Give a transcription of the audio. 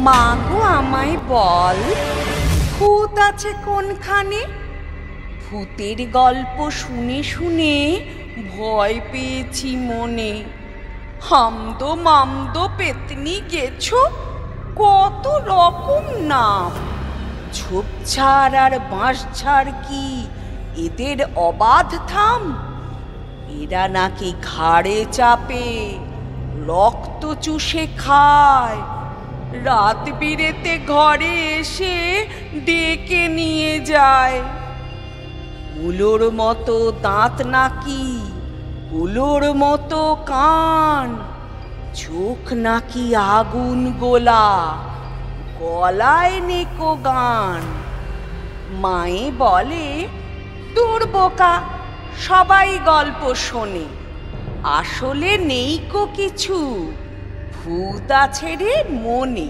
মাগো আমায় বল, ভূত আছে কোনখানে? ভূতের গল্প শুনে শুনে ভয় পেয়েছি মনে। হামদো মামদো পেতনি গেছো, কত রকম নাম। ঝোপঝাড় আর বাঁশঝাড় কি এদের অবাধ থাম? এরা নাকি ঘাড়ে চাপে রক্ত চুষে খায়, রাত বিরেতে ঘরে এসে ডেকে নিয়ে যায়। কুলোর মতো দাঁত নাকি, কুলোর মতো কান, চোখ নাকি আগুন গোলা, গলায় নেকো গান। মায়ে বলে, দূর বোকা, সবাই গল্প শোনে, আসলে নেই কো কিছু, ভূত আছে রে মনে।